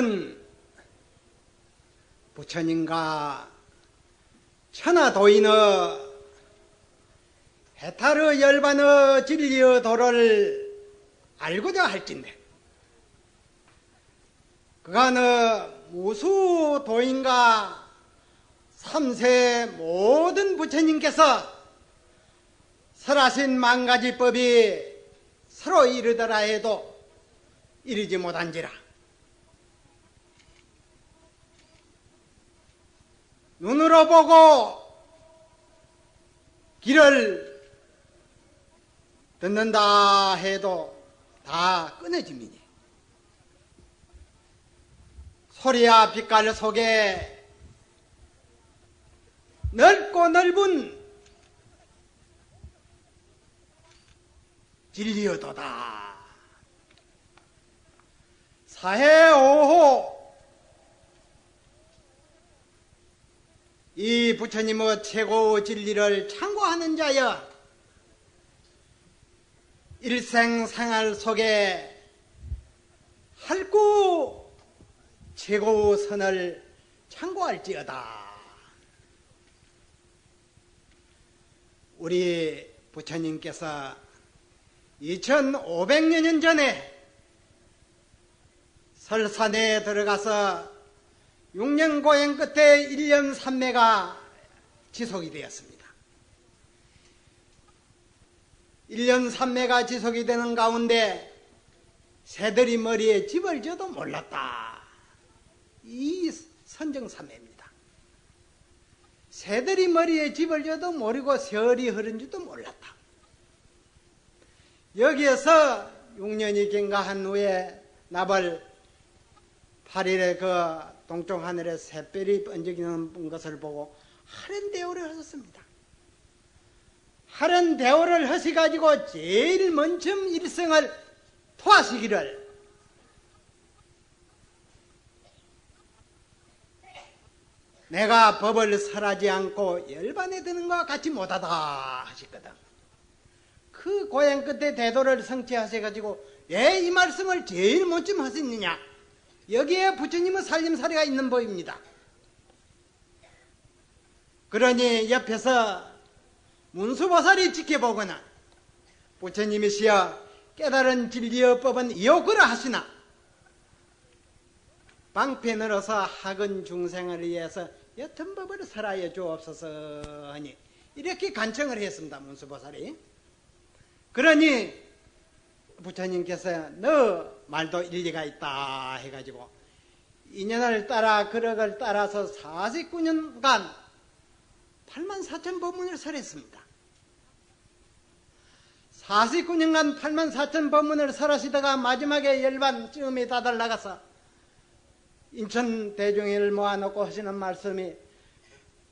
이것은 부처님과 천하도인의 해탈의 열반의 진리의 도를 알고자 할진대 그간의 무수도인과 삼세 모든 부처님께서 설하신 만가지 법이 서로 이르더라 해도 이르지 못한지라 눈으로 보고 길을 듣는다 해도 다 끊어짐이니 소리와 빛깔 속에 넓고 넓은 진리여도다. 사해오호 이 부처님의 최고 진리를 참고하는 자여 일생생활 속에 할구 최고 선을 참고할지어다. 우리 부처님께서 2500년 전에 설산에 들어가서 6년 고행 끝에 1년 3매가 지속이 되었습니다. 1년 3매가 지속이 되는 가운데 새들이 머리에 집을 져도 몰랐다. 이 선정삼매입니다. 새들이 머리에 집을 져도 모르고 세월이 흐른 줄도 몰랐다. 여기에서 6년이 경과한 후에 나벌 8일에 그 동쪽 하늘에 샛별이 번쩍이는 것을 보고 하른 대오를 하셨습니다. 하른 대오를 하셔가지고 제일 먼저 일생을 토하시기를 내가 법을 설하지 않고 열반에 드는 것과 같이 못하다 하셨거든. 그 고행 끝에 대도를 성취하셔가지고 왜 이 말씀을 제일 먼저 하셨느냐. 여기에 부처님의 살림살이가 있는 법입니다. 그러니 옆에서 문수보살이 지켜보거나 부처님이시여 깨달은 진리의 법은 이어그라 하시나 방편으로서 학은 중생을 위해서 여튼 법을 설하여 주옵소서 하니 이렇게 간청을 했습니다. 문수보살이. 그러니 부처님께서 너 말도 일리가 있다 해가지고 인연을 따라 그럭을 따라서 49년간 84,000법문을 설했습니다. 49년간 84,000법문을 설하시다가 마지막에 열반쯤에 다들 나가서 인천 대중회를 모아놓고 하시는 말씀이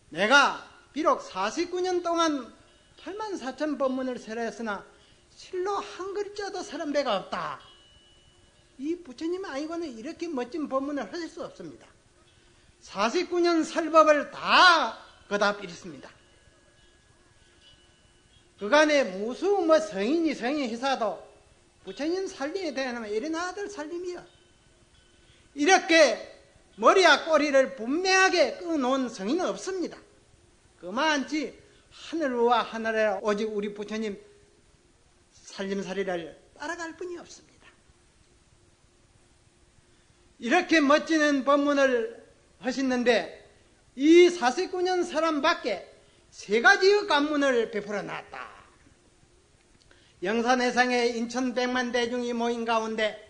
내가 비록 49년 동안 84,000법문을 설했으나 실로 한 글자도 설한 배가 없다. 이 부처님 아니고는 이렇게 멋진 법문을 하실 수 없습니다. 49년 설법을 다 그답 이랬습니다. 그간에 무수 성인이 해사도 부처님 살림에 대한 이런 아들 살림이요. 이렇게 머리와 꼬리를 분명하게 끊어놓은 성인은 없습니다. 그만치 하늘과 하늘에 오직 우리 부처님 살림살이를 따라갈 뿐이 없습니다. 이렇게 멋지는 법문을 하셨는데 이 49년 사람 밖에 세 가지의 관문을 베풀어 놨다. 영산해상에 인천 100만 대중이 모인 가운데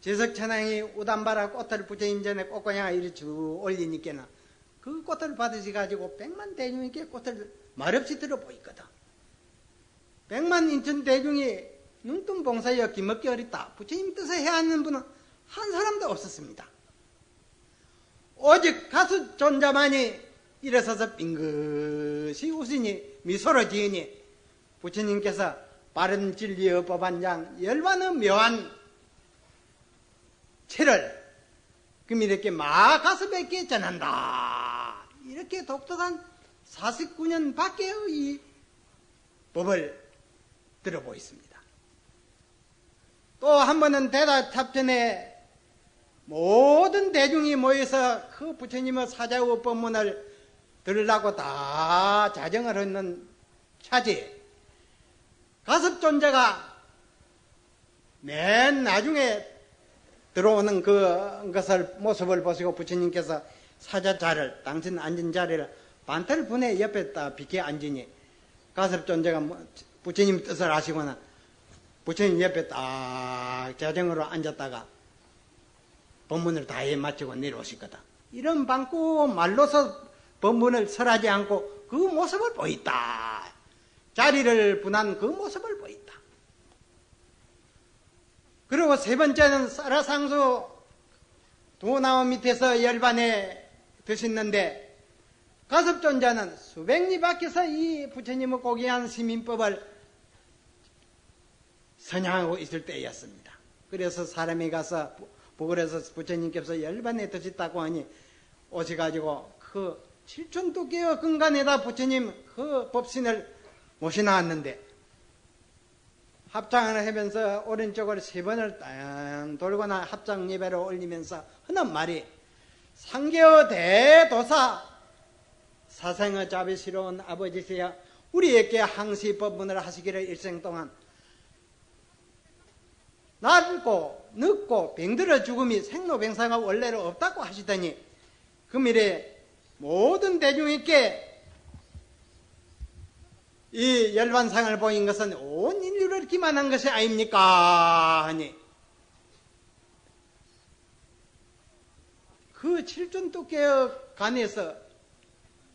제석천왕이 우담바라 꽃을 부처님 전에 꽃고향아 이리 쭉 올리니까는 그 꽃을 받으셔가지고 100만 대중에게 꽃을 말없이 들어 보이거든. 100만 인천 대중이 눈뜬 봉사여 기먹기 어렵다. 부처님 뜻을 해하는 분은 한 사람도 없었습니다. 오직 가수 존자만이 일어서서 빙긋이 웃으니 미소를 지으니 부처님께서 바른 진리의 법한장 열반의 묘한 체를 그럼 이렇게 막 가슴에게 전한다. 이렇게 독특한 49년 밖의 이 법을 들어보있습니다. 또 한 번은 대답 전에 모든 대중이 모여서 그 부처님의 사자의 법문을 들으려고 다 자정을 하는 차지 가섭존자가 맨 나중에 들어오는 그것을 모습을 보시고 부처님께서 사자자를 당신 앉은 자리를 반탈 분의 옆에다 비켜 앉으니 가섭존자가 부처님 뜻을 아시거나 부처님 옆에 딱 자정으로 앉았다가 법문을 다 해 마치고 내려오실 거다. 이런 방구 말로서 법문을 설하지 않고 그 모습을 보였다. 자리를 분한 그 모습을 보였다. 그리고 세 번째는 사라상수 도나무 밑에서 열반에 드셨는데 가섭존자는 수백 리 밖에서 이 부처님의 고귀한 시민법을 선양하고 있을 때였습니다. 그래서 사람이 가서 보궐에서 부처님께서 열반에 드셨다고 하니 오셔가지고 그 칠천두께의 근간에다 부처님 그 법신을 모셔놨는데 합장을 하면서 오른쪽을 세 번을 땅 돌거나 합장 예배를 올리면서 하는 말이 상계의 대도사 사생의 자비스러운 아버지세요 우리에게 항시 법문을 하시기를 일생 동안 낡고 늙고 병들어 죽음이 생로병사가 원래는 없다고 하시더니 그 미래 모든 대중에게 이 열반상을 보인 것은 온 인류를 기만한 것이 아닙니까 하니 그 칠천두께의 간에서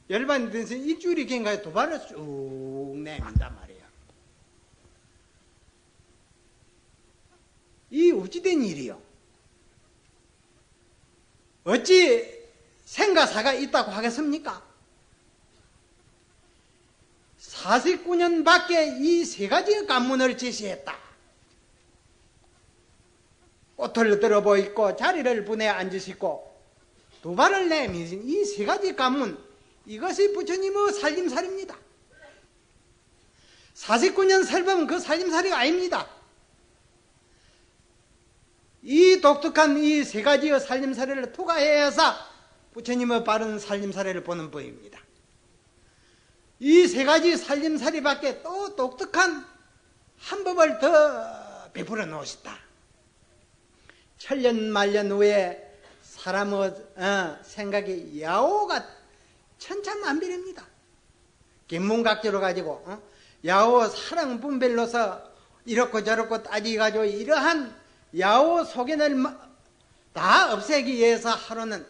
열반이 돼서 일주일이 긴가에 두 발을 쭉 내민단 말이에요. 이 어찌된 일이요? 어찌 생가사가 있다고 하겠습니까? 49년 밖에 이 세 가지의 관문을 제시했다. 꽃을 들어 보이고 자리를 분해 앉으시고 두 발을 내미신 이 세 가지 관문 이것이 부처님의 살림살이입니다. 49년 살범은 그 살림살이가 아닙니다. 이 독특한 이 세 가지의 살림살이를 투과해서 부처님의 바른 살림살이를 보는 법입니다. 이 세 가지 살림살이밖에 또 독특한 한 법을 더 베풀어 놓으셨다. 천년 만년 후에 사람의 생각이 야오가 천차만별입니다. 견문각지로 가지고 야오 사랑 분별로서 이렇고 저렇고 따지가지고 이러한 야오 소견을 다 없애기 위해서 하루는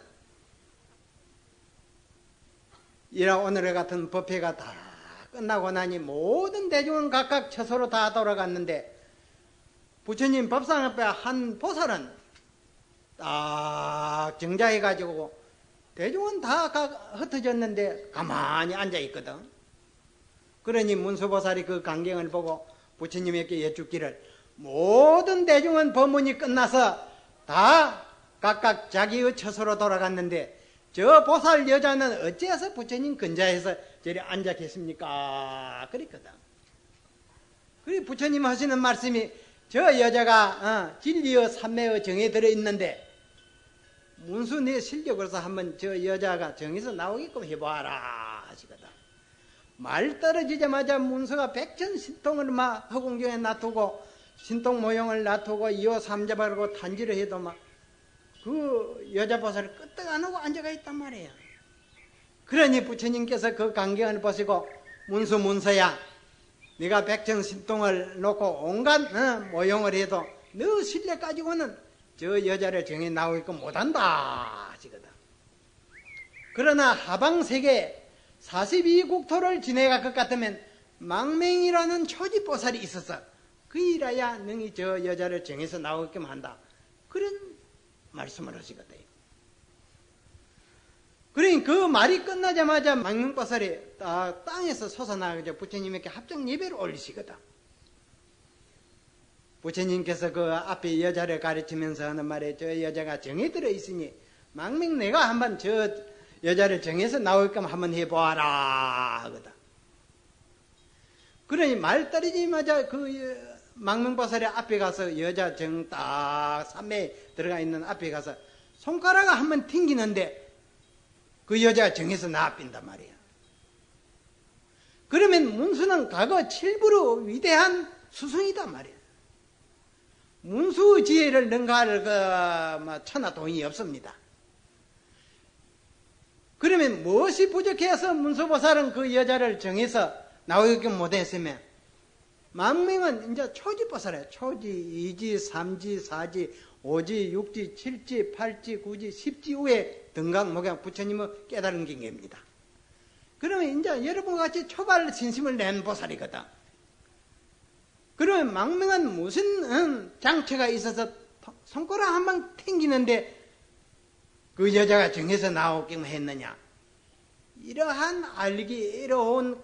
이런 오늘의 같은 법회가 다 끝나고 나니 모든 대중은 각각 처소로 다 돌아갔는데 부처님 법상 앞에 한 보살은 딱 정자해가지고 대중은 다 흩어졌는데 가만히 앉아있거든. 그러니 문수보살이 그 광경을 보고 부처님에게 여쭙기를 모든 대중은 법문이 끝나서 다 각각 자기의 처소로 돌아갔는데 저 보살 여자는 어째서 부처님 근자에서 저리 앉아 계십니까? 그랬거든. 그리고 부처님 하시는 말씀이 저 여자가 진리의 삼매의 정에 들어있는데 문수 네 실력으로서 한번 저 여자가 정에서 나오게끔 해봐라 하시거든. 말 떨어지자마자 문수가 백천신통을 막 허공중에 놔두고 신통 모형을 놔두고 이호 삼자바라고 단지를 해도 막 그 여자 보살을 끄떡 안 하고 앉아가 있단 말이에요. 그러니 부처님께서 그 광경을 보시고 문수야 네가 백천신통을 놓고 온갖 모형을 해도 너 실력 가지고는 저 여자를 정해 나오게끔 못한다 하시거든. 그러나 하방세계 42국토를 지내갈 것 같으면 망맹이라는 초지보살이 있어서 그이라야 능히 저 여자를 정해서 나오게끔 한다. 그런 말씀을 하시거든요. 그러니 그 말이 끝나자마자 망명보살이 땅에서 솟아나가지고 부처님에게 합정 예배를 올리시거든. 부처님께서 그 앞에 여자를 가르치면서 하는 말에 저 여자가 정에 들어있으니 망명 내가 한번 저 여자를 정해서 나오게끔 한번 해보아라 하거든. 그러니 말 떨어지자마자 그 망명보살의 앞에 가서 여자 정 딱 삼매에 들어가 있는 앞에 가서 손가락을 한번 튕기는데 그 여자가 정해서 나아빈단 말이야. 그러면 문수는 과거 칠부로 위대한 수승이단 말이야. 문수 지혜를 능가할 천하 도인이 없습니다. 그러면 무엇이 부족해서 문수보살은 그 여자를 정해서 나오게 못했으면 망명은 이제 초지보살이에요. 초지, 이지, 삼지, 사지, 오지, 육지, 칠지, 팔지, 구지, 십지 후에 등각, 목양, 부처님의 깨달은 경계입니다. 그러면 이제 여러분과 같이 초발 신심을 낸 보살이거든. 그러면 망명은 무슨 장체가 있어서 손가락 한 방 튕기는데 그 여자가 정해서 나오기만 했느냐. 이러한 알기 어려운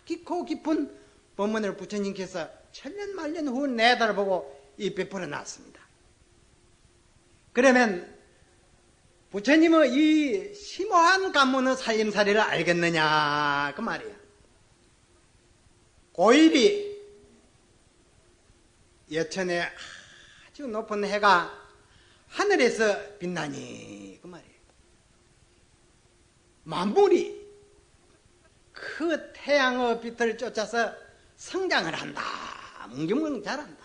깊고 깊은 법문을 부처님께서 천년 만년 후 내달보고 이 베풀어 놨습니다. 그러면 부처님의 이 심오한 관문의 살림살이를 알겠느냐 그 말이야. 고일이 여천에 아주 높은 해가 하늘에서 빛나니 그 말이에요. 만물이 그 태양의 빛을 쫓아서 성장을 한다. 뭉게뭉게 자란다.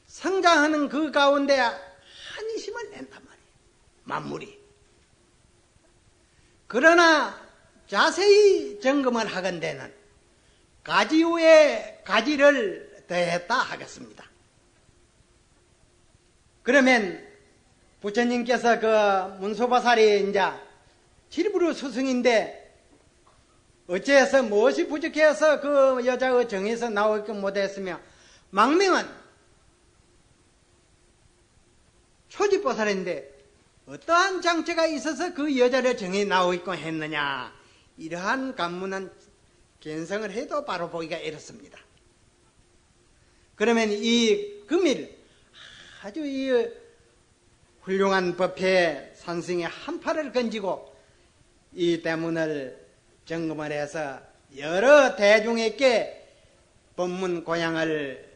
성장하는 그 가운데 한심을 낸단 말이에요. 만물이. 그러나 자세히 점검을 하건대는 가지 후에 가지를 더했다 하겠습니다. 그러면 부처님께서 그 문수보살이 이제 칠부로 스승인데 어째서 무엇이 부족해서 그 여자의 정에서 나오기 못했으며 망명은 초지보살인데 어떠한 장체가 있어서 그 여자를 정에 나오기만 했느냐. 이러한 관문은 견성을 해도 바로 보기가 어렵습니다. 그러면 이 금일 아주 이 훌륭한 법회에 산승의 한 팔을 건지고 이 대문을 점검을 해서 여러 대중에게 법문 고양을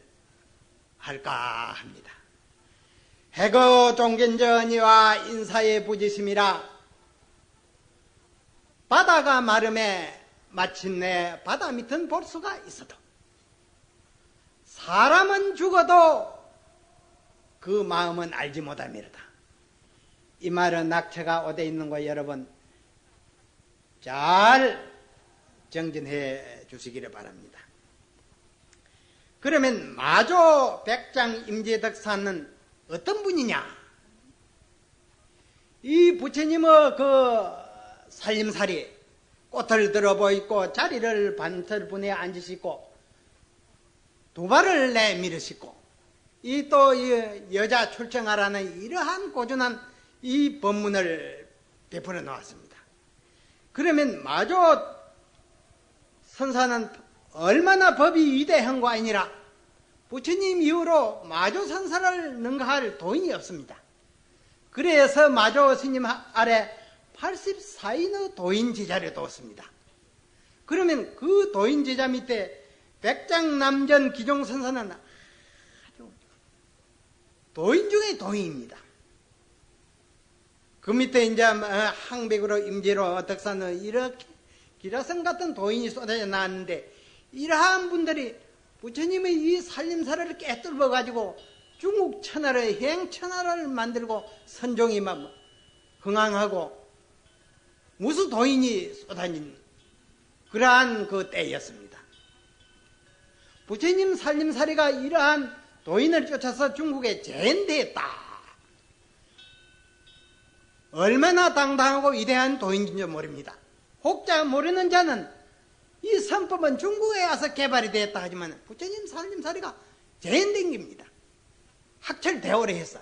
할까 합니다. 해거 종견전이와 인사의 부지심이라 바다가 마름에 마침내 바다 밑은 볼 수가 있어도 사람은 죽어도 그 마음은 알지 못합니다. 이 말은 낙처가 어디에 있는 거 여러분 잘 정진해 주시기를 바랍니다. 그러면 마조 백장 임재덕사는 어떤 분이냐? 이 부처님의 그 살림살이 꽃을 들어보이고 자리를 반틀분에 앉으시고 두 발을 내밀으시고 이 또 이 여자 출정하라는 이러한 고준한 이 법문을 베풀어 놓았습니다. 그러면 마조 선사는 얼마나 법이 위대한 거 아니라 부처님 이후로 마조 선사를 능가할 도인이 없습니다. 그래서 마조 스님 아래 84인의 도인 제자를 뒀습니다. 그러면 그 도인 제자 밑에 백장남전 기종선사는 아주 도인 중에 도인입니다. 그 밑에 이제 항백으로 임재로 덕사는 이렇게 기라성 같은 도인이 쏟아져 나왔는데 이러한 분들이 부처님의 이 살림살이를 깨뚫어 가지고 중국 천하를 행천하를 만들고 선종이 막 흥황하고 무수 도인이 쏟아진 그러한 그 때였습니다. 부처님 살림살이가 이러한 도인을 쫓아서 중국에 제인되었다. 얼마나 당당하고 위대한 도인인지 모릅니다. 혹자 모르는 자는 이 선법은 중국에 와서 개발이 되었다 하지만 부처님 살림살이가 제인된 겁니다. 학철대오를 해서.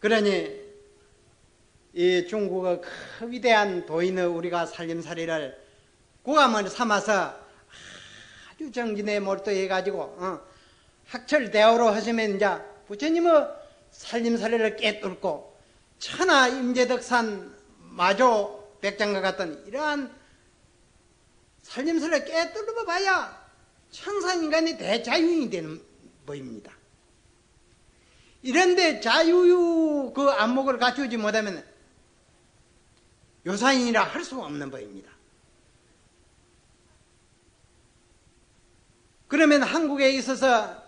그러니 이 중국의 그 위대한 도인의 우리가 살림살이를 구감을 삼아서 아주 정진에 몰두해가지고 학철대오로 하시면 이제 부처님의 살림살이를 깨뚫고 천하 임재덕산 마조 백장과 같은 이러한 살림살이를 깨뚫어 봐야 천상인간의 대자유인이 되는 보입니다. 이런데 자유 그 안목을 갖추지 못하면 요사인이라 할 수 없는 법입니다. 그러면 한국에 있어서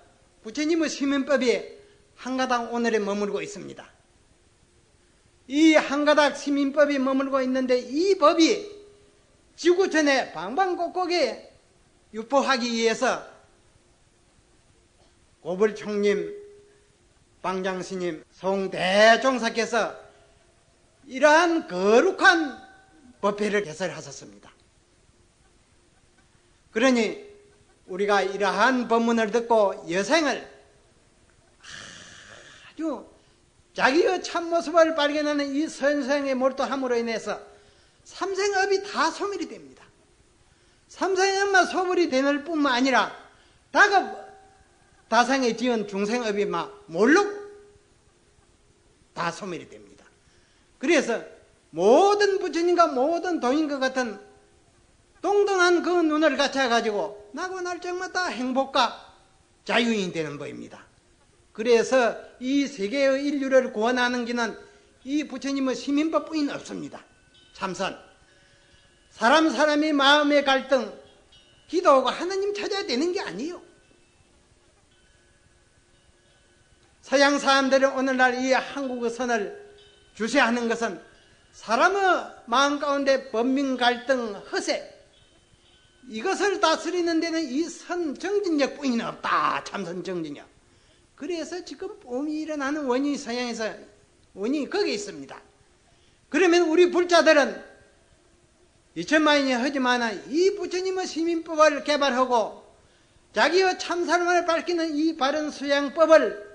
부처님의 시민법이 한가닥 오늘에 머물고 있습니다. 이 한가닥 시민법이 머물고 있는데 이 법이 지구촌에 방방곡곡에 유포하기 위해서 고불총님, 방장스님, 송대종사께서 이러한 거룩한 법회를 개설하셨습니다. 그러니 우리가 이러한 법문을 듣고 여생을 아주 자기의 참모습을 발견하는 이 선생에 몰두함으로 인해서 삼생업이 다 소멸이 됩니다. 삼생업만 소멸이 되는 뿐만 아니라 다상에 지은 중생업이 막 몰록 다 소멸이 됩니다. 그래서 모든 부처님과 모든 도인과 같은 동등한 그 눈을 갖춰가지고 나고 날짜마다 행복과 자유인이 되는 법입니다. 그래서 이 세계의 인류를 구원하는 길은 이 부처님의 시민법뿐이 없습니다. 참선. 사람이 마음의 갈등, 기도하고 하나님 찾아야 되는 게 아니에요. 서양 사람들이 오늘날 이 한국의 선을 주시하는 것은 사람의 마음 가운데 번민 갈등, 허세, 이것을 다스리는 데는 이 선정진력 뿐이 없다. 참선 정진력. 그래서 지금 봄이 일어나는 원인이 서양에서 원인이 거기에 있습니다. 그러면 우리 불자들은 2000만년이 하지만 이 부처님의 시민법을 개발하고 자기의 참사람을 밝히는 이 바른 수양법을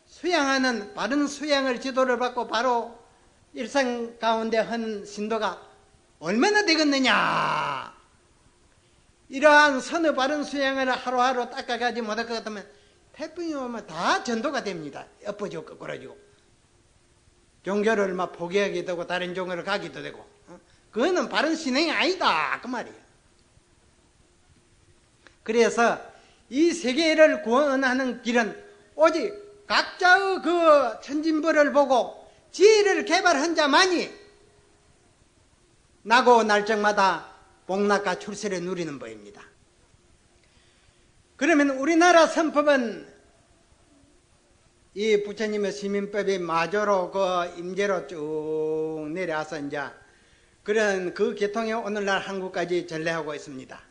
수양하는 바른 수양을 지도를 받고 바로 일상 가운데 하는 신도가 얼마나 되겠느냐. 이러한 선의 바른 수양을 하루하루 닦아가지 못할 것 같으면 태풍이 오면 다 전도가 됩니다. 엎어지고 거꾸러지고 종교를 막 포기하게 되고 다른 종교를 가기도 되고 그거는 바른 신행이 아니다 그 말이에요. 그래서 이 세계를 구원하는 길은 오직 각자의 그 천진벌을 보고 지혜를 개발한 자만이 나고 날정마다 복락과 출세를 누리는 법입니다. 그러면 우리나라 선법은 이 부처님의 시민법이 마저로 그 임재로 쭉 내려와서 이제 그런 그 계통이 오늘날 한국까지 전래하고 있습니다.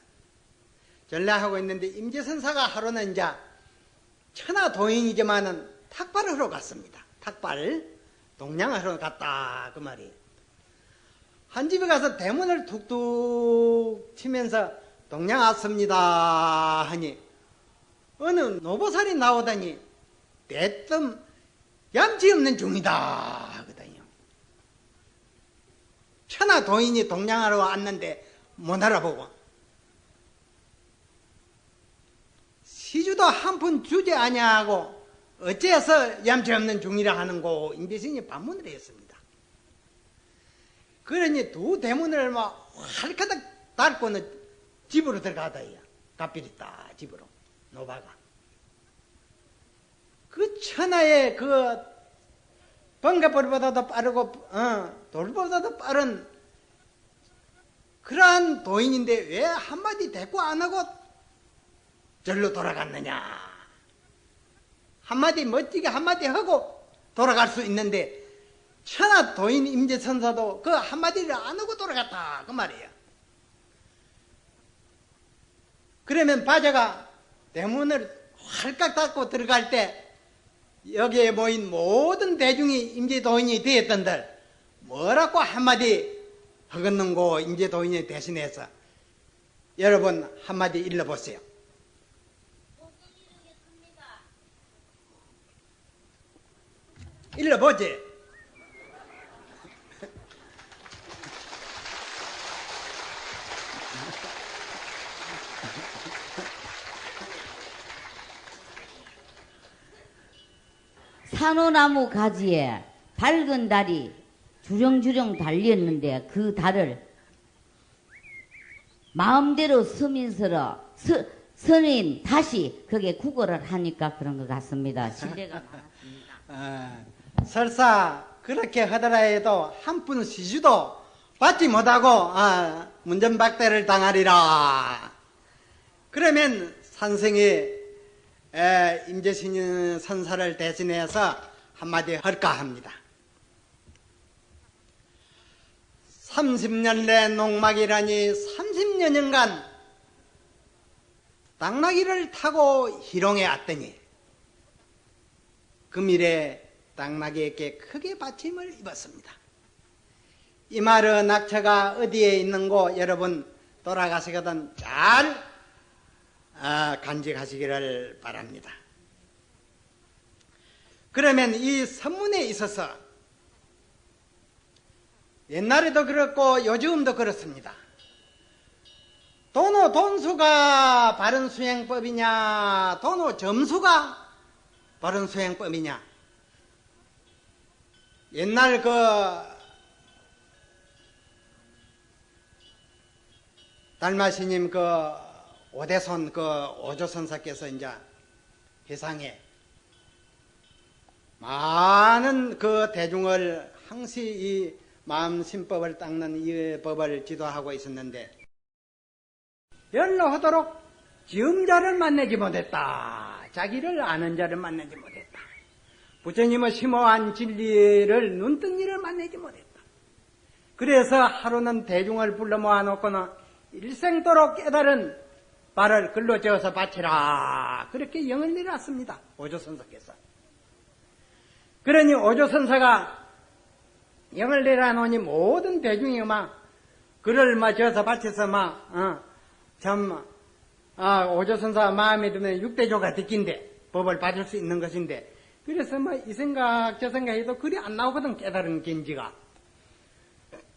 전래하고 있는데 임재선사가 하루는 이제 천하도인이지만은 탁발을 하러 갔습니다. 탁발 동양을 하러 갔다 그 말이에요. 한 집에 가서 대문을 툭툭 치면서 동양 왔습니다 하니 어느 노보살이 나오다니 대뜸 얌치 없는 중이다 하거든요. 천하도인이 동양하러 왔는데 못 알아보고 시주도 한 푼 주지 아니하고 어째서 얌치 없는 중이라 하는고 임재신이 반문을 했습니다. 그러니 두 대문을 막 활가닥 닫고는 집으로 들어가다요. 갑비리다 집으로 노바가. 그 천하의 그 번개불보다도 빠르고 돌보다도 빠른 그러한 도인인데 왜 한마디 대꾸 안 하고 절로 돌아갔느냐. 한마디 멋지게 한마디 하고 돌아갈 수 있는데 천하 도인 임재선사도 그 한마디를 안 하고 돌아갔다 그 말이에요. 그러면 바자가 대문을 활깍 닫고 들어갈 때 여기에 모인 모든 대중이 임재도인이 되었던들 뭐라고 한마디 하겠는고 임재도인이 대신해서 여러분 한마디 일러보세요. 일러보지. 산호나무 가지에 밝은 달이 주렁주렁 달렸는데 그 달을 마음대로 선인 다시 그게 국어를 하니까 그런 것 같습니다. 신뢰가 많았습니다. 설사 그렇게 하더라 해도 한 푼 시주도 받지 못하고 문전박대를 당하리라. 그러면 산성이 임재신 선사를 대신해서 한마디 할까 합니다. 30년 내 농막이라니 30년간 당나귀를 타고 희롱해 왔더니 금일에 당나귀에게 크게 받침을 입었습니다. 이 말은 낙처가 어디에 있는고 여러분 돌아가시거든 잘 간직하시기를 바랍니다. 그러면 이 선문에 있어서 옛날에도 그렇고 요즘도 그렇습니다. 도노 돈수가 바른 수행법이냐 도노 점수가 바른 수행법이냐. 옛날 달마스님 오대손 오조선사께서 이제 해상에 많은 대중을 항시 이 마음심법을 닦는 이 법을 지도하고 있었는데 연로하도록 지음자를 만나지 못했다. 자기를 아는 자를 만나지 못했다. 부처님의 심오한 진리를 눈뜬이를 만나지 못했다. 그래서 하루는 대중을 불러 모아놓고는 일생도록 깨달은 바를 글로 지어서 바치라. 그렇게 영을 내놨습니다. 오조선사께서. 그러니 오조선사가 영을 내려놓으니 모든 대중이 글을 지어서 바쳐서 오조선사 마음에 들면 육대조가 듣긴데 법을 받을 수 있는 것인데 그래서 이 생각 저 생각 해도 글이 안 나오거든. 깨달은 견지가.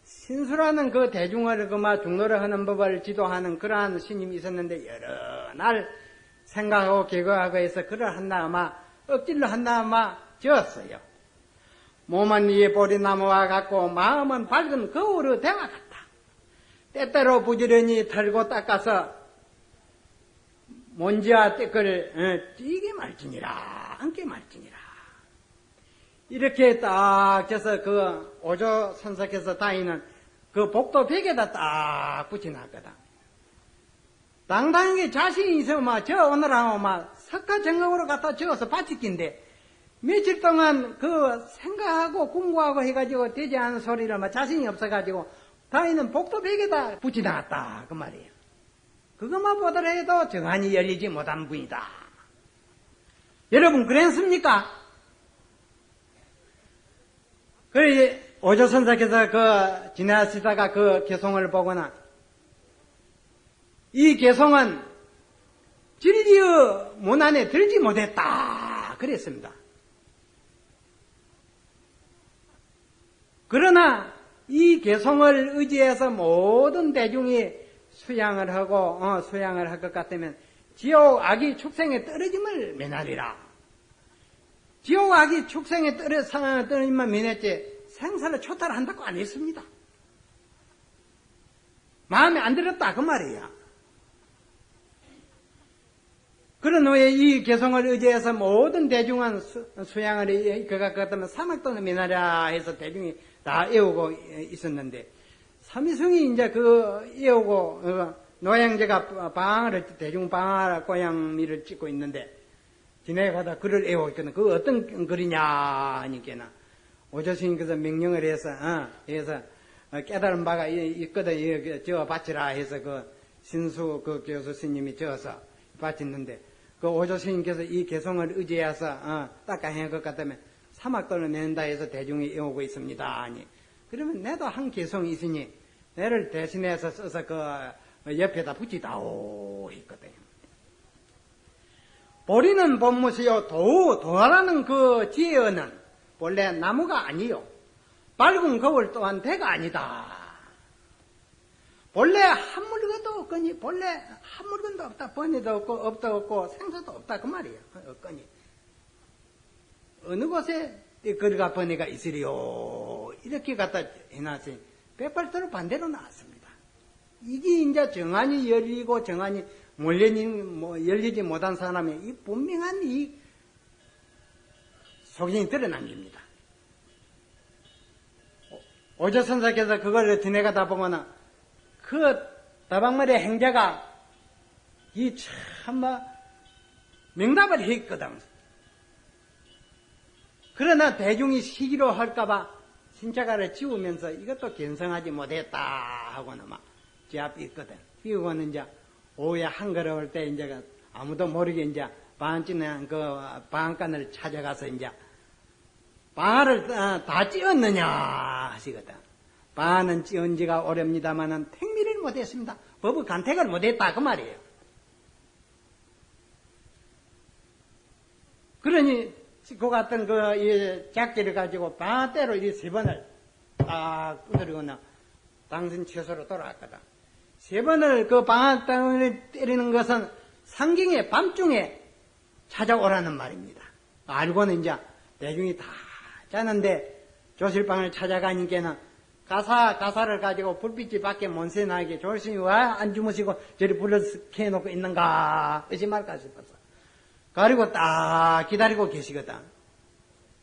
신수라는 대중을 중노를 하는 법을 지도하는 그러한 스님이 있었는데 여러 날 생각하고 개거하고 해서 글을 한나 억질로 한나 지었어요. 몸은 위에 보리나무와 같고 마음은 밝은 거울의 대와 같다. 때때로 부지런히 털고 닦아서 먼지와 때걸 찌게 말지니라 안게 말지니라. 이렇게 딱 져서 오조 선사께서 다니는 복도 벽에다 딱 붙여놨거든. 당당하게 자신이 있으면 저 오늘하고 석가정각으로 갖다 지어서 바치긴데 며칠 동안 생각하고 공부하고 해가지고 되지 않은 소리를 자신이 없어가지고 다니는 복도 벽에다 붙여놨다 그 말이에요. 그것만 보더라도 정한이 열리지 못한 분이다. 여러분 그랬습니까? 그래 오조선사께서 지나시다가 개송을 보거나 이 개송은 진리의 문 안에 들지 못했다 그랬습니다. 그러나 이 개송을 의지해서 모든 대중이 수양을 하고 수양을 할 것 같다면 지옥 악이 축생에 떨어짐을 면하리라. 지옥 악이 축생에 떨어짐만 면했지 생사를 초탈한다고 안 했습니다. 마음에 안 들었다 그 말이야. 그런 후에 이 개성을 의지해서 모든 대중은 수양을 그가 같으면 사막도는 면하라 해서 대중이 다 애우고 있었는데 삼위승이 이제 애우고 노양제가 대중 방황 고양미를 찍고 있는데 지나가다 글을 애우고 있거든. 어떤 글이냐 하니까나 오조스님께서 명령을 해서 깨달은 바가 있거든. 지어 바치라 해서 신수 교수 스님이 지어서 바쳤는데 오조스님께서 이 개성을 의지해서 닦아야 할 것 같다면 사막도를 낸다 해서 대중이 애우고 있습니다. 아니 그러면 내도 한 개성이 있으니 내를 대신해서 써서 옆에다 붙이다오 했거든. 보리는 본무시요 도라는 지혜어는 원래 나무가 아니요 밝은 거울 또한 대가 아니다. 본래 한 물건도 없거니 본래 한 물건도 없다. 번뇌도 없고 업도 없고 생사도 없다 그 말이에요. 없거니 어느 곳에 거리가 번뇌가 있으리요 이렇게 갖다 해놨으니 100%로 반대로 나왔습니다. 이게 이제 정안이 열리고 정안이 열리지 못한 사람의 이 분명한 이 속성이 드러난 겁니다. 오조선사께서 그걸 지내가다 보면은 그 다방머리 행자가 이 참 명답을 했거든. 그러나 대중이 시기로 할까봐 신자가를 지우면서 이것도 견성하지 못했다 하고는 막 제 앞에 있거든. 이거는 이제 오후에 한가로울 때 이제 아무도 모르게 이제 방집는 그 방간을 찾아가서 이제 방을 다 찧었느냐 하시거든. 방은 찧은 지가 오렵니다마는 택미를 못했습니다. 법의 간택을 못했다 그 말이에요. 그러니 그 같은 그 작기를 가지고 방대로 이 세 번을 딱 두드리고는 당신 처소로 돌아왔거든. 세 번을 그 방앗땅을 때리는 것은 상경의 밤중에 찾아오라는 말입니다. 알고는 이제 대중이 다 자는데 조실방을 찾아가니까는 가사를 가지고 불빛이 밖에 mon세 나게 조실이 왜 안 주무시고 저리 불을 켜놓고 있는가 의심할까 싶어서 가리고 딱 기다리고 계시거든.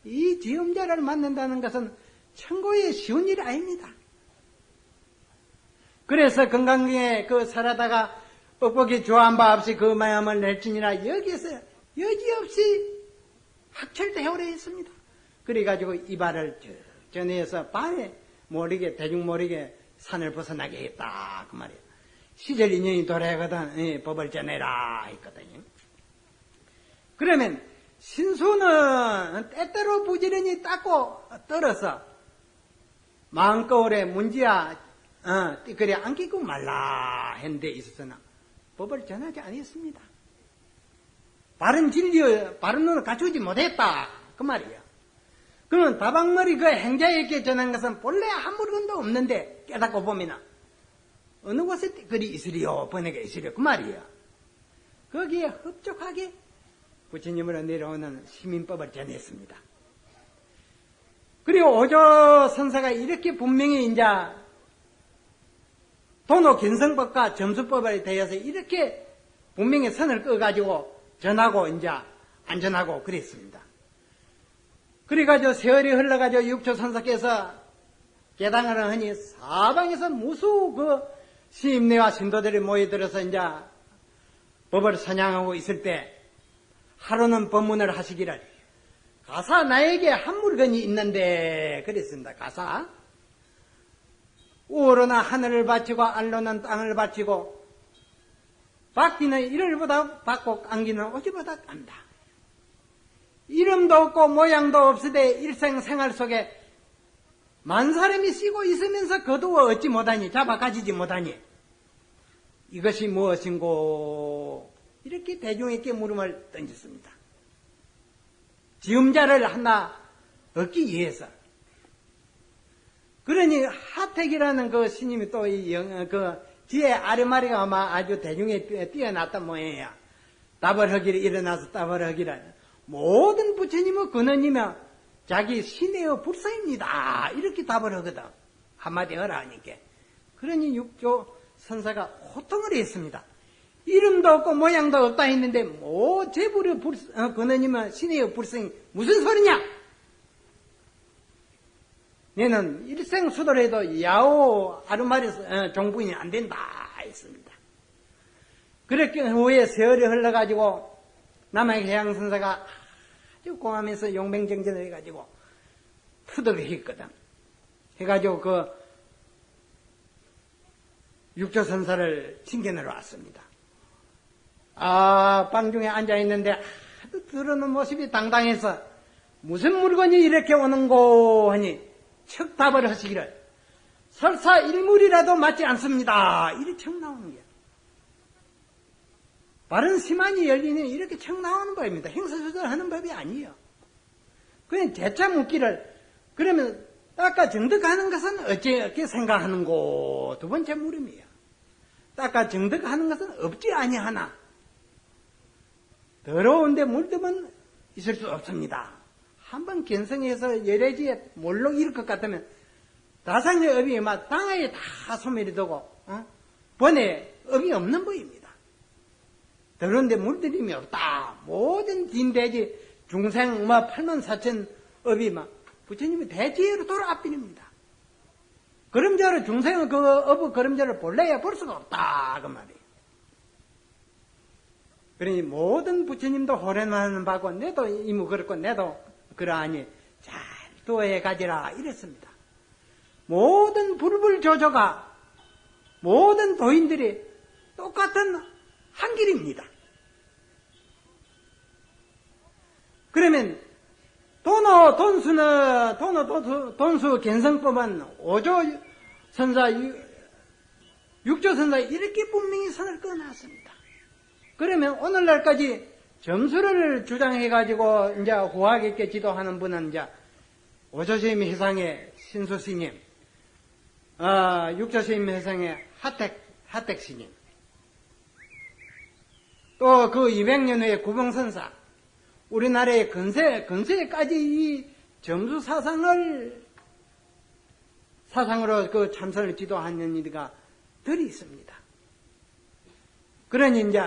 이 지음자를 만난다는 것은 천고의 쉬운 일이 아닙니다. 그래서 건강경에 그 살아다가 뻑뻑이 좋아한 바 없이 그 마음을 낼지니라 여기에서 여지없이 학철대오래 했습니다. 그래가지고 이발을 전해서 밤에 모르게 대중 모르게 산을 벗어나게 했다 그 말이에요. 시절 인연이 도래하거든 법을 전해라 했거든요. 그러면 신수는 때때로 부지런히 닦고 떨어서 마음거울에 문지야 띠거리 안기고 말라 했는데 있어서는 법을 전하지 않았습니다. 바른 진리, 바른 눈을 갖추지 못했다 그 말이에요. 그러면 다방머리 그 행자에게 전한 것은 본래 한 물건도 없는데 깨닫고 보면 어느 곳에 띠거리 있으리요 번에가 있으리요 그 말이에요. 거기에 흡족하게 부처님으로 내려오는 시민법을 전했습니다. 그리고 오조 선사가 이렇게 분명히 이제 도노 견성법과 점수법에 대해서 이렇게 분명히 선을 꺼가지고 전하고 이제 안전하고 그랬습니다. 그래가지고 세월이 흘러가지고 육조 선사께서 개당을 하니 사방에서 무수 그 시임내와 신도들이 모여들어서 이제 법을 선양하고 있을 때 하루는 법문을 하시기를 가사 나에게 한 물건이 있는데 그랬습니다. 가사 우로는 하늘을 바치고 알로는 땅을 바치고 받기는 이를보다 받고 안기는 오지보다 깐다. 이름도 없고 모양도 없으되 일생생활 속에 만사람이 쓰고 있으면서 거두어 얻지 못하니 잡아 가지지 못하니 이것이 무엇인고 이렇게 대중에게 물음을 던졌습니다. 지음자를 하나 얻기 위해서. 그러니 하택이라는 그 스님이 또 그 뒤에 아르마리가 아마 아주 대중에 뛰어났단 모양이에요. 답을 하기를 일어나서 답을 하기를 모든 부처님의 근원이며 자기 신의 불사입니다. 이렇게 답을 하거든. 한마디 하라 하니까. 그러니 육조 선사가 호통을 했습니다. 이름도 없고 모양도 없다 했는데 뭐 제불의 근원이며 신의 불성이 무슨 소리냐? 너는 일생수도래도 야오 아르마리 종부인이 안 된다 했습니다. 그렇게 후에 세월이 흘러가지고 남의 해양선사가 아주 공하면서 용맹정전을 해가지고 푸덕을 했거든. 해가지고 그 육조선사를 징견하러 왔습니다. 방중에 앉아있는데 아주 들어오는 모습이 당당해서 무슨 물건이 이렇게 오는고 하니 척 답을 하시기를 설사 일물이라도 맞지 않습니다. 이렇게 척 나오는 거예요. 바른 시만이 열리는 이렇게 척 나오는 법입니다. 행사수절하는 법이 아니에요. 그냥 재차 묻기를 그러면 닦아 정득하는 것은 어떻게 생각하는고 두 번째 물음이에요. 닦아 정득하는 것은 없지 아니하나 더러운데 물들면 있을 수 없습니다. 한번 견성해서 열애지에 몰록 이럴 것 같으면 다상의 업이 막 땅에 다 소멸이 되고 번에 업이 없는 법입니다. 더러운데 물들임이 없다. 모든 딘대지 중생 84,000 업이 부처님이 대지혜로 돌아압비립니다. 그림자로 중생은 그 업의 그림자를 볼래야 볼 수가 없다 그 말이에요. 그러니 모든 부처님도 호련하는 바고 내도 이무 그렇고 내도 그러하니 잘 도해 가지라 이랬습니다. 모든 불불조조가 모든 도인들이 똑같은 한 길입니다. 그러면 돈수 견성법은 5조 선사, 6조 선사 이렇게 분명히 선을 꺼놨습니다. 그러면 오늘날까지 점수를 주장해가지고 이제 후하게 있게 지도하는 분은 이제 5조 스님 회상의 신수 스님, 6조 스님 회상의 하택 스님, 또 그 200년 후에 구봉선사, 우리나라의 근세까지 이 점수 사상으로 그 참선을 지도하는 이가 들이 있습니다. 그러니 이제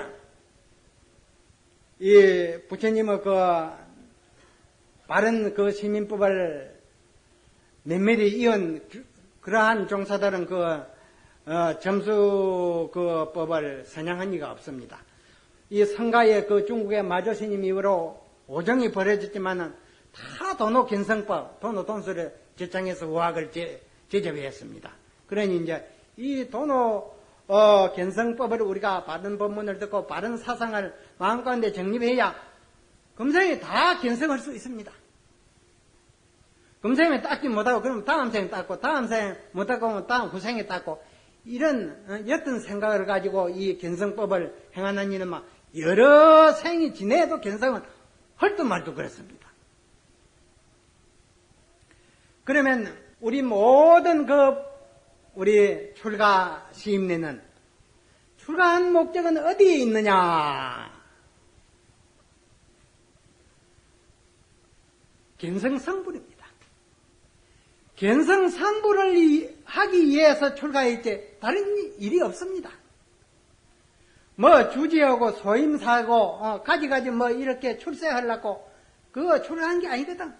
이 부처님의 그 바른 그 시민법을 면밀히 이은 그러한 종사들은 점수 그 법을 선양한 이가 없습니다. 이 성가의 그 중국의 마조스님 이후로 오정이 벌어졌지만은 다 도노 견성법, 돈수를 제창해서 의학을 제접했습니다. 그러니 이제 이 도노 견성법을 우리가 바른 법문을 듣고 바른 사상을 마음 가운데 정립해야 금생에 다 견성할 수 있습니다. 금생에 닦지 못하고 그러면 다음 생에 닦고 다음 생에 못하고 다음 후생에 닦고 이런 옅은 생각을 가지고 이 견성법을 행하는 이는 막 여러 생이 지내도 견성은 헐도 말도 그렇습니다. 그러면 우리 모든 우리 출가 시임내는 출가한 목적은 어디에 있느냐? 견성성불입니다. 견성성불을 하기 위해서 출가했지 다른 일이 없습니다. 주지하고 소임사고 가지가지 이렇게 출세하려고 그거 출가한 게 아니거든.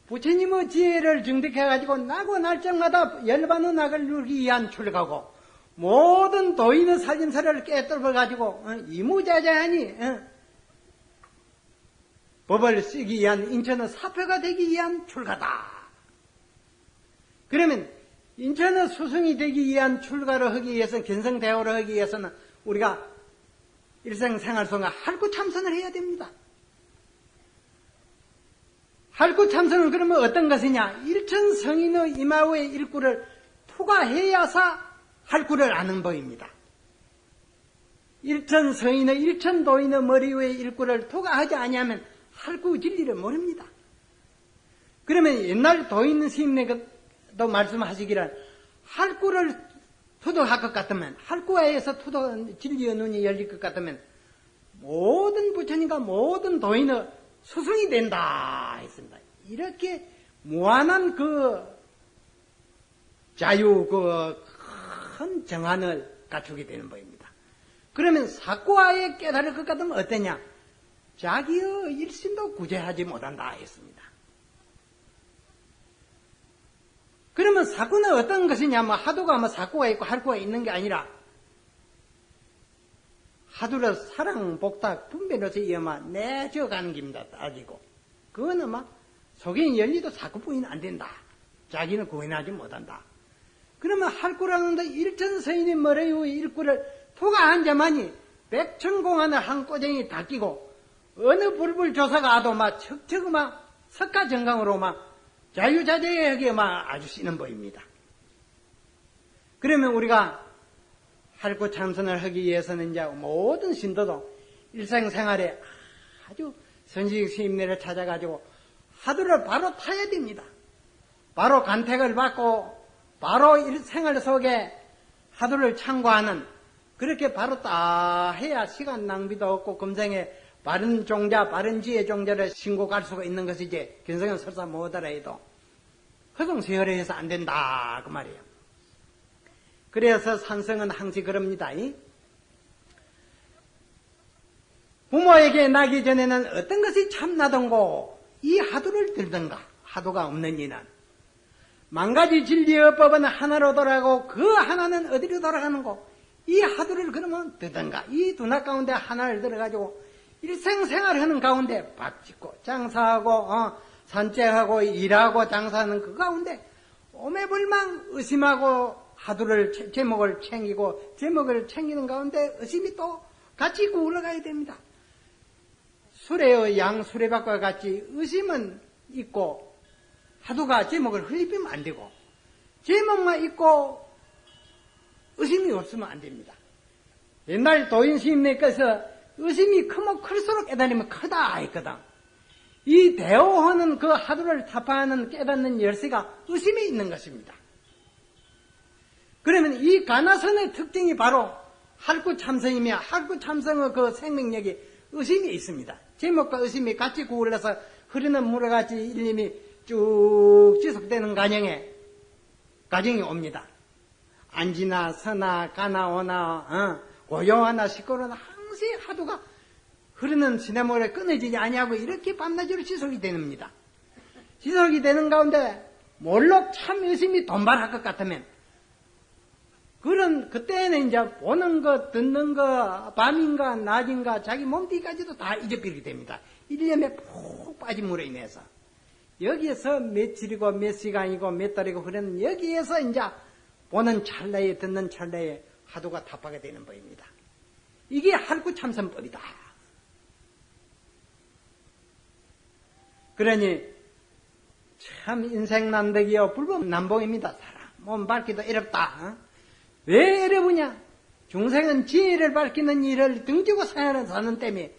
부처님의 지혜를 증득해가지고 나고 날짜마다 열반의 낙을 누리기 위한 출가고 모든 도인의 살림살이를 깨뜨려가지고 이무자자하니 법을 쓰기 위한 인천의 사표가 되기 위한 출가다. 그러면 인천의 수승이 되기 위한 출가를 하기 위해서는 견성대오를 하기 위해서는 우리가 일생생활 속에 할구 참선을 해야 됩니다. 할구 참선은 그러면 어떤 것이냐? 일천 성인의 이마의 일구를 투과해야사 할구를 아는 법입니다. 일천 성인의 일천 도인의 머리 위에 일구를 투과하지 아니하면 할구 진리를 모릅니다. 그러면 옛날 도인 스님네도 말씀하시기를 할구를 투도할 것 같으면 할구에서 투도 진리의 눈이 열릴 것 같으면 모든 부처님과 모든 도인의 수승이 된다 했습니다. 이렇게 무한한 자유 큰 정한을 갖추게 되는 법입니다. 그러면 사구아에 깨달을 것 같으면 어떠냐? 자기의 일심도 구제하지 못한다 했습니다. 그러면 사구는 어떤 것이냐? 하두가 사구가 있고 할구가 있는 게 아니라 하두를 사랑, 복탁, 분별로서 이어만 내줘가는 겁니다. 따지고. 그거는 속에 열리도 사구뿐이는 안 된다. 자기는 구원하지 못한다. 그러면 할구라는 데 일천서인의 머리 위에 일구를 투과한 자만이 백천공안을 한 꼬쟁이 다 끼고 어느 불불조사가 와도 척척 석가정강으로 자유자재하게 아주 쓰는 법입니다. 그러면 우리가 할구 참선을 하기 위해서는 이제 모든 신도도 일생생활에 아주 선식 스님네를 찾아가지고 하두를 바로 타야 됩니다. 바로 간택을 받고 바로 일생활 속에 하두를 참고하는 그렇게 바로 딱 해야 시간 낭비도 없고 금생에 바른 종자, 바른 지혜 종자를 신고 갈 수가 있는 것이지 견성은 설사 못하라 해도 허송세월에 해서 안 된다 그 말이에요. 그래서 산성은 항시 그럽니다. 부모에게 나기 전에는 어떤 것이 참나던고 이 하두를 들던가. 하두가 없는 이는 만가지 진리의법은 하나로 돌아가고 그 하나는 어디로 돌아가는고 이 하두를 그러면 듣던가. 이 두나 가운데 하나를 들어가지고 일생생활하는 가운데 밥 짓고 장사하고 산책하고 일하고 장사하는 그 가운데 오매불망 의심하고 하두를 제목을 챙기고 제목을 챙기는 가운데 의심이 또 같이 굴러가야 됩니다. 수레의 양 수레바퀴와 같이 의심은 있고 하두가 제목을 흘리면 안 되고 제목만 있고 의심이 없으면 안 됩니다. 옛날 도인 스님네께서 의심이 크면 클수록 깨달으면 크다 했거든. 이 대오하는 그 하두를 타파하는 깨닫는 열쇠가 의심에 있는 것입니다. 그러면 이 가나선의 특징이 바로 할구참선이며 할구참선의 그 생명력이 의심이 있습니다. 제목과 의심이 같이 구울러서 흐르는 물과 같이 일림이 쭉 지속되는 가정이 옵니다. 안지나 서나 가나 오나 고요하나 시끄러나 항시 하두가 흐르는 시냇물에 끊어지지 아니하고 이렇게 밤낮으로 지속이 됩니다. 지속이 되는 가운데 몰록 참 의심이 돈발할 것 같으면 그때는 이제 보는 것, 듣는 것, 밤인가 낮인가 자기 몸뚱이까지도 다 잊어버리게 됩니다. 일념에 푹 빠진 물에 인해서. 여기에서 며칠이고 몇 시간이고 몇 달이고 그런 여기에서 이제 보는 찰나에 듣는 찰나에 하두가 타파가 되는 법입니다. 이게 할구참선법이다. 그러니 참 인생 난덕이요 불법난봉입니다. 사람 몸 밝기도 어렵다. 왜 어려우냐? 중생은 지혜를 밝히는 일을 등지고 사는 때문에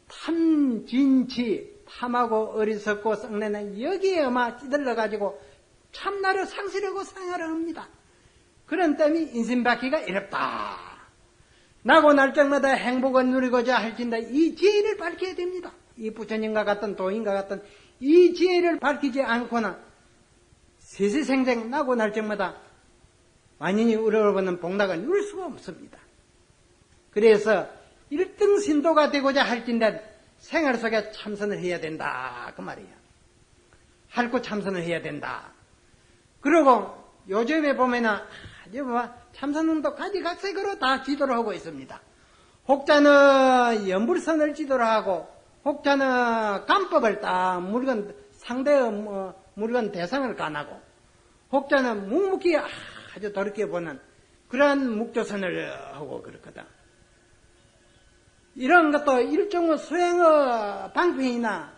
탐, 진치, 탐하고 어리석고 썩내는 여기에만 찌들러가지고 참나를 상실하고 생활을 합니다. 그런 때문에 인생 밝기가 어렵다. 나고 날 적마다 행복을 누리고자 할진다. 이 지혜를 밝혀야 됩니다. 이 부처님과 같은 도인과 같은 이 지혜를 밝히지 않고는 세세생생 나고 날 적마다 만인이 우러러보는 복락을 누릴 수가 없습니다. 그래서 1등 신도가 되고자 할진대 생활 속에 참선을 해야 된다 그 말이에요. 할구 참선을 해야 된다. 그리고 요즘에 보면은 참선운동 가지각색으로 다 지도를 하고 있습니다. 혹자는 연불선을 지도를 하고 혹자는 깜법을 딱 상대의 물건 대상을 간하고 혹자는 묵묵히 아주 더럽게 보는 그러한 묵조선을 하고 그렇거든. 이런 것도 일종의 수행의 방편이나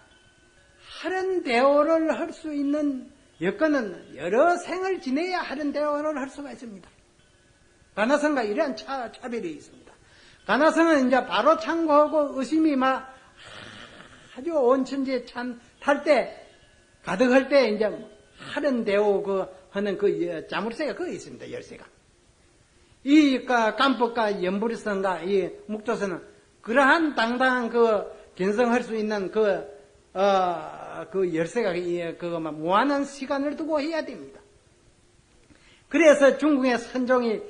하른 대오를 할 수 있는 여건은 여러 생을 지내야 하른 대오를 할 수가 있습니다. 가나성과 이러한 차별이 있습니다. 가나성은 이제 바로 참고하고 의심이 막 아주 온천지에 탈 때, 가득할 때 이제 하른 대오 하는 그 자물쇠가 거기 있습니다. 열쇠가. 이 깜법과 연불선과 이 묵조선은 그러한 당당한 견성할 수 있는 그 열쇠가 무한한 시간을 두고 해야 됩니다. 그래서 중국의 선종이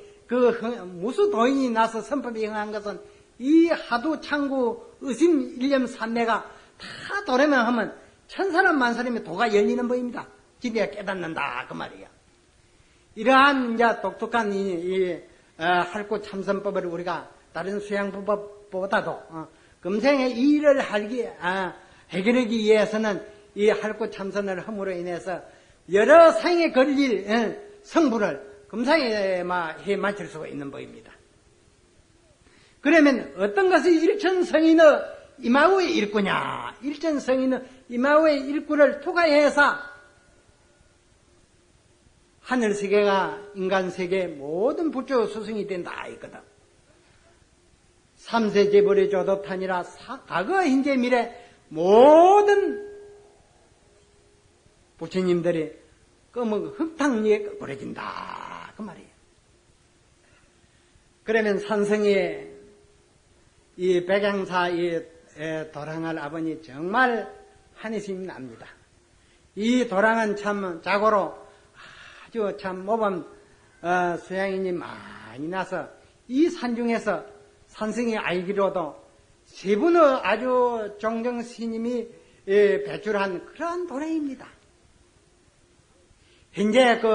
무수 도인이 나서 선법이 행한 것은 이 하두 창구 의심 일념 삼매가 다 도래만 하면 천사람 만사람의 도가 열리는 법입니다. 진리가 깨닫는다 그 말이야. 이러한 이제 독특한 할구 참선법을 우리가 다른 수양법보다도 금생의 이 일을 해결하기 위해서는 이 할구 참선을 함으로 인해서 여러 생에 걸릴 성불을 금상에 해 맞출 수가 있는 법입니다. 그러면 어떤 것이 일천성인의 이마우의 일구냐? 일천성인의 이마우의 일구를 투과해서 하늘세계가 인간세계 모든 부처 수승이 된다 했거든. 삼세재벌의 조도탄이라 과거 현재 미래 모든 부처님들이 검은 흙탕 위에 끄그러진다 그 말이에요. 그러면 산성의 이 백양사 도랑할 아버님 정말 한의심이 납니다. 이 도랑은 참 자고로 아주 참 모범 수양인이 많이 나서 이 산중에서 산성이 알기로도 세 분의 아주 종정 스님이 배출한 그러한 도량입니다. 현재 그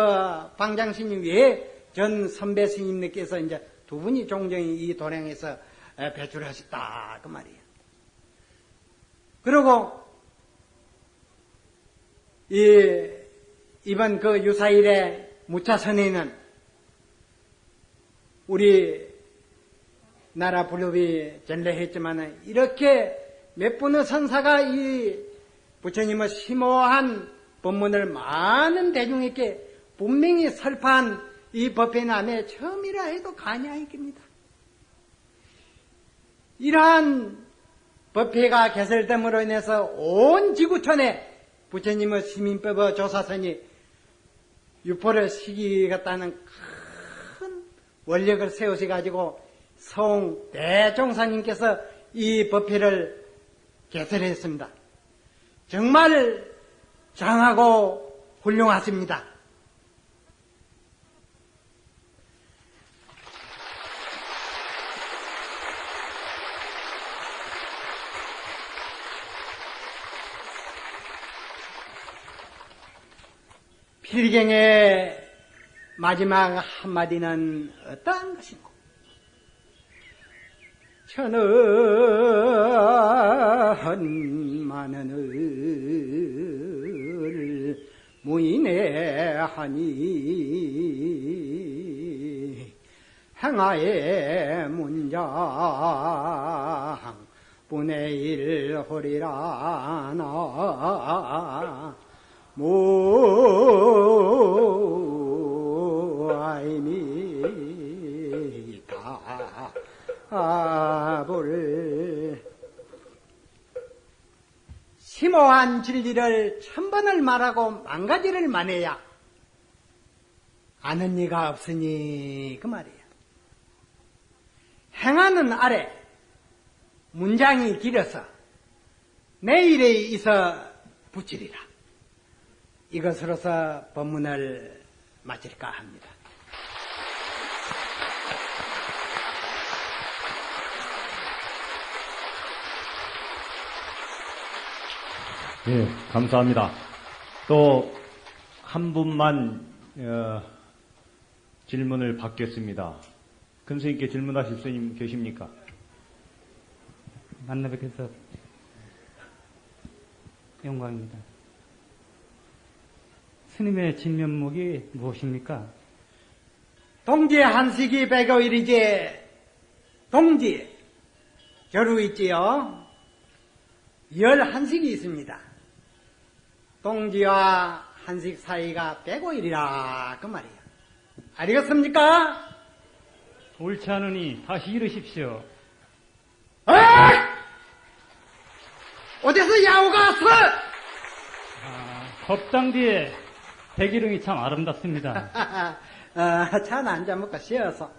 방장 스님 외에 전 선배 스님들께서 이제 두 분이 종정이 이 도량에서 배출하셨다 그 말이에요. 그리고 이번 그 유사일의 무차선에는 우리 나라 불법이 전례했지만 이렇게 몇 분의 선사가 이 부처님의 심오한 법문을 많은 대중에게 분명히 설파한 이 법회남에 처음이라 해도 과언이깁니다. 이러한 법회가 개설됨으로 인해서 온 지구촌에 부처님의 시민법의 조사선이 유포를 시키겠다는 큰 원력을 세우셔가지고 송 대종사님께서 이 법회를 개설했습니다. 정말 장하고 훌륭하십니다. 필경의 마지막 한마디는 어떠한 것인고? 천은 만원을 무인해 하니 행하의 문장 분의 일허리라 나 무아이미다 아불 심오한 진리를 1000번을 말하고 10,000가지를 말해야 아는 이가 없으니 그 말이에요. 행하는 아래 문장이 길어서 내일에 있어 붙이리라. 이것으로서 법문을 마칠까 합니다. 예, 감사합니다. 또 한 분만 질문을 받겠습니다. 큰 스님께 질문하실 스님 계십니까? 만나 뵙겠어 영광입니다. 스님의 진면목이 무엇입니까? 동지 한식이 100여일이지 동지 겨루 있지요. 11식이 있습니다. 동지와 한식 사이가 105일이라 그 말이에요. 알겠습니까? 옳지 않으니 다시 이르십시오. 어디서 야호가 왔어? 법당 뒤에 백일응이 참 아름답습니다. 차는 안 잡먹고 쉬어서.